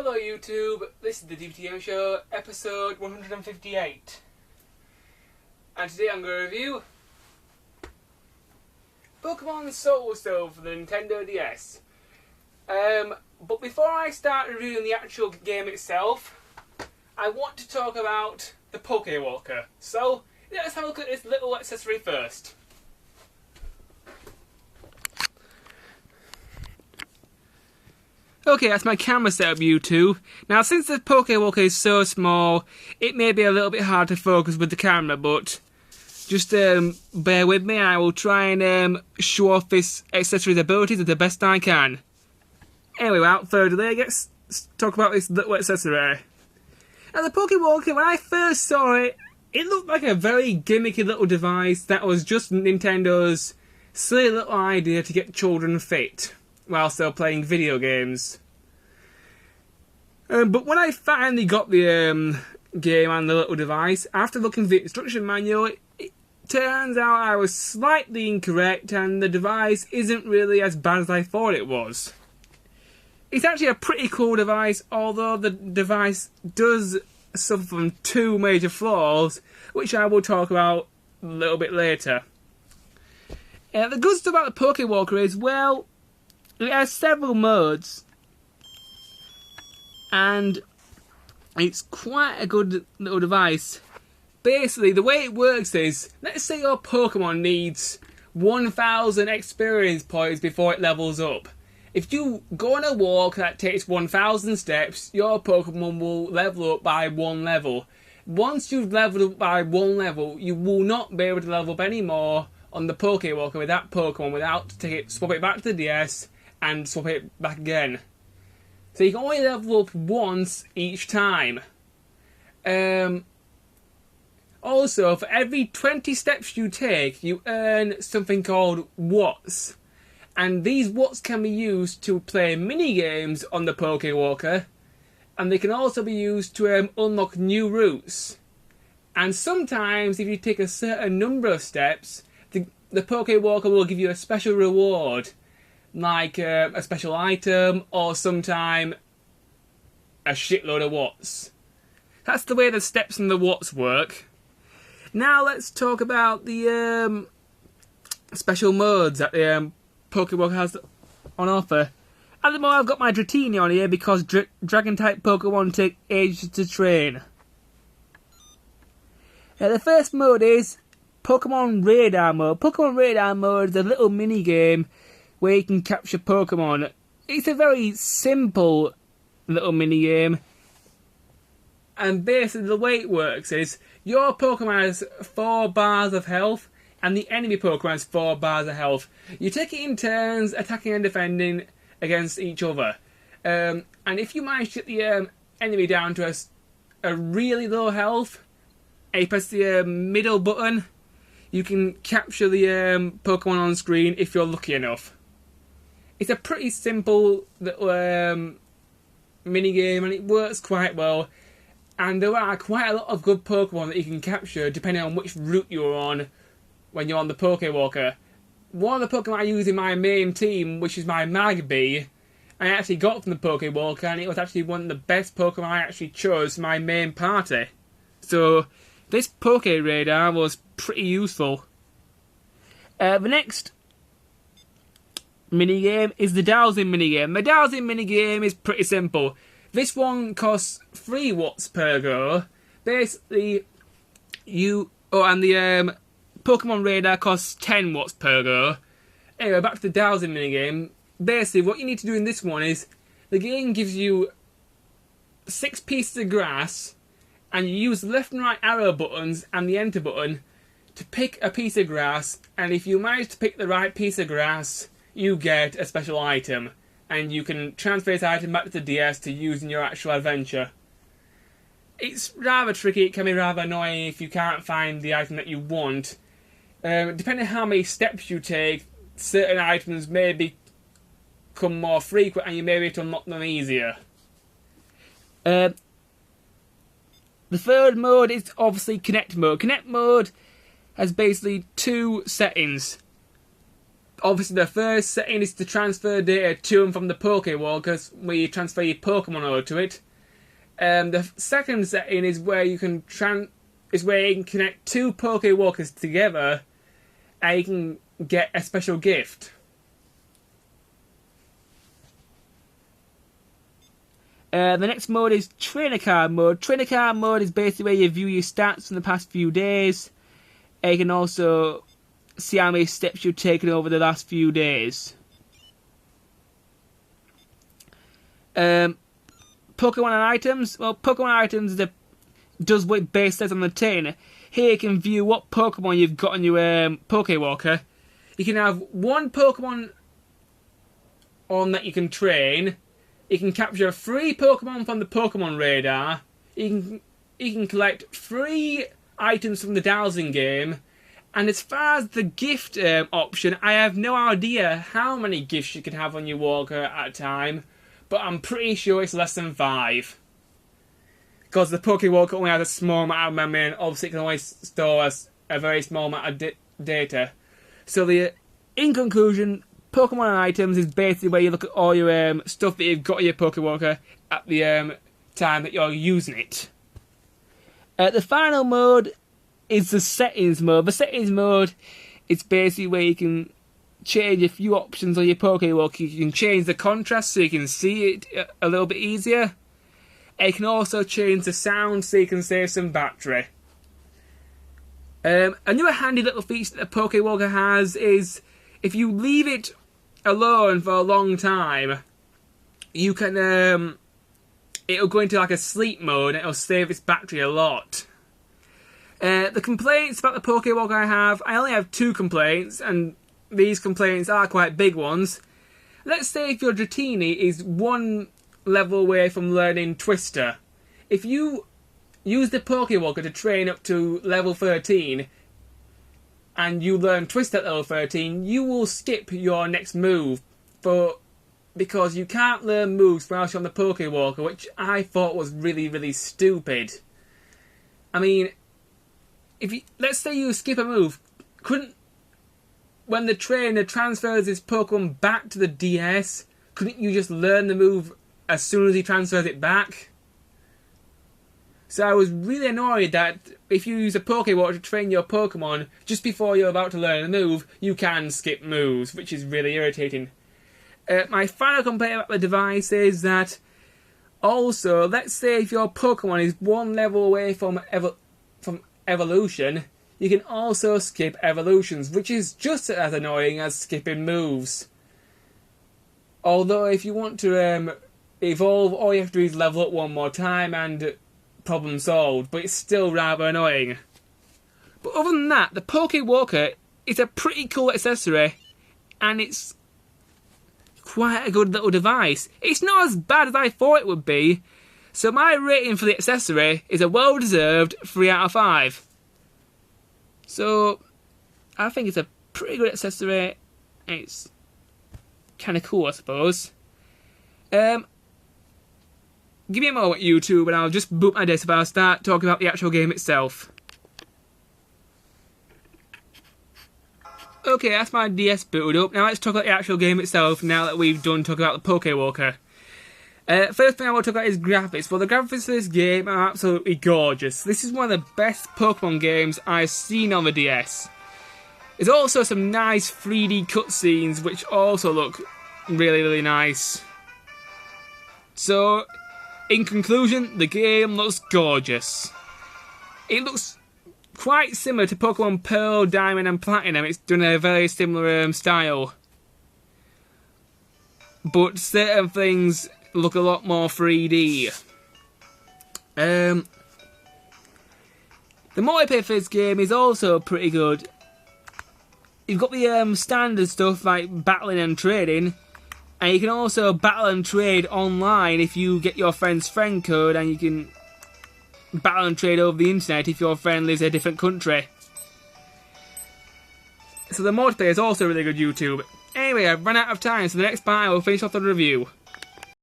Hello YouTube, this is the Dbtgamer show, episode 158. And today I'm going to review Pokemon Soul Stone for the Nintendo DS. But before I start reviewing the actual game itself, I want to talk about the Pokewalker. So, let's have a look at this little accessory first. Okay, that's my camera setup, YouTube. Now, since the Pokewalker is so small, it may be a little bit hard to focus with the camera, but just bear with me. I will try and show off this accessory's abilities the best I can. Anyway, without further delay, let's talk about this little accessory. Now, the Pokewalker, when I first saw it, it looked like a very gimmicky little device that was just Nintendo's silly little idea to get children fit while still playing video games. But when I finally got the game and the little device, after looking at the instruction manual, it turns out I was slightly incorrect and the device isn't really as bad as I thought it was. It's actually a pretty cool device, although the device does suffer from two major flaws, which I will talk about a little bit later. The good stuff about the Pokewalker is, well, it has several modes, and it's quite a good little device. Basically, the way it works is, let's say your Pokemon needs 1,000 experience points before it levels up. If you go on a walk that takes 1,000 steps, your Pokemon will level up by 1 level. Once you've leveled up by 1 level, you will not be able to level up anymore on the Pokewalker with that Pokemon without swap it back to the DS and swap it back again. So you can only level up once each time. Also, for every 20 steps you take, you earn something called watts. And these watts can be used to play mini-games on the Pokewalker. And they can also be used to unlock new routes. And sometimes, if you take a certain number of steps, the Pokewalker will give you a special reward, like a special item, or sometime a shitload of watts. That's the way the steps and the watts work. Now let's talk about the special modes that the Pokewalker has on offer. At the moment I've got my Dratini on here because Dragon-type Pokemon take ages to train. The first mode is Pokemon Radar mode. Pokemon Radar mode is a little mini-game where you can capture Pokemon. It's a very simple little mini-game. And basically the way it works is, your Pokemon has 4 bars of health, and the enemy Pokemon has 4 bars of health. You take it in turns, attacking and defending against each other. And if you manage to get the enemy down to a really low health, and you press the middle button, you can capture the Pokemon on screen if you're lucky enough. It's a pretty simple little mini-game, and it works quite well. And there are quite a lot of good Pokemon that you can capture depending on which route you're on when you're on the Pokewalker. One of the Pokemon I use in my main team, which is my Magby, I actually got from the Pokewalker, and it was actually one of the best Pokemon I actually chose for my main party. So this Poke Radar was pretty useful. The next minigame is the Dowsing minigame. The Dowsing minigame is pretty simple. This one costs 3 watts per go. Basically, and the Pokemon Radar costs 10 watts per go. Anyway, back to the Dowsing minigame. Basically, what you need to do in this one is, the game gives you 6 pieces of grass, and you use the left and right arrow buttons and the enter button to pick a piece of grass, and if you manage to pick the right piece of grass, you get a special item, and you can transfer this item back to the DS to use in your actual adventure. It's rather tricky, it can be rather annoying if you can't find the item that you want. Depending on how many steps you take, certain items may become more frequent and you may be able to unlock them easier. The third mode is obviously Connect mode. Connect mode has basically 2 settings. Obviously, the first setting is to transfer data to and from the Pokewalkers, where you transfer your Pokemon over to it. The second setting is where you can connect two Pokewalkers together, and you can get a special gift. The next mode is Trainer Card mode. Trainer Card mode is basically where you view your stats from the past few days. And you can also see how many steps you've taken over the last few days. Pokemon and items. Well, Pokemon items does what it base says on the tin. Here you can view what Pokemon you've got on your Pokewalker. You can have one Pokemon on that you can train. You can capture 3 Pokemon from the Pokemon radar. You can collect 3 items from the dowsing game. And as far as the gift option, I have no idea how many gifts you can have on your walker at a time. But I'm pretty sure it's less than 5. Because the Pokewalker only has a small amount of memory, and obviously it can only store a very small amount of data. So in conclusion, Pokemon and items is basically where you look at all your stuff that you've got in your Pokewalker at the time that you're using it. The final mode is the settings mode. The settings mode is basically where you can change a few options on your Pokewalker. You can change the contrast so you can see it a little bit easier. And you can also change the sound so you can save some battery. Another handy little feature that the Pokewalker has is if you leave it alone for a long time, you can it'll go into like a sleep mode and it'll save its battery a lot. The complaints about the Pokewalker I only have 2 complaints, and these complaints are quite big ones. Let's say if your Dratini is 1 level away from learning Twister. If you use the Pokewalker to train up to level 13, and you learn Twister at level 13, you will skip your next move because you can't learn moves whilst you're on the Pokewalker, which I thought was really, really stupid. I mean, let's say you skip a move, when the trainer transfers his Pokemon back to the DS, couldn't you just learn the move as soon as he transfers it back? So I was really annoyed that if you use a Pokewalker to train your Pokemon just before you're about to learn a move, you can skip moves, which is really irritating. My final complaint about the device is that also, let's say if your Pokemon is 1 level away from evolution, you can also skip evolutions, which is just as annoying as skipping moves. Although if you want to evolve, all you have to do is level up 1 more time and problem solved, but it's still rather annoying. But other than that, the Pokewalker is a pretty cool accessory, and it's quite a good little device. It's not as bad as I thought it would be, so my rating for the accessory is a well-deserved 3 out of 5. So, I think it's a pretty good accessory, and it's kind of cool, I suppose. Give me a moment, YouTube, and I'll just boot my disc and I'll start talking about the actual game itself. Okay, that's my DS booted up. Now let's talk about the actual game itself, now that we've done talking about the Pokewalker. First thing I want to talk about is graphics. Well, the graphics for this game are absolutely gorgeous. This is one of the best Pokemon games I've seen on the DS. There's also some nice 3D cutscenes, which also look really, really nice. So, in conclusion, the game looks gorgeous. It looks quite similar to Pokemon Pearl, Diamond and Platinum. It's done a very similar style. But certain things look a lot more 3D. The multiplayer for this game is also pretty good. You've got the standard stuff like battling and trading, and you can also battle and trade online if you get your friend's friend code, and you can battle and trade over the internet if your friend lives in a different country. So the multiplayer is also really good, YouTube. Anyway, I've run out of time, so the next part I will finish off the review.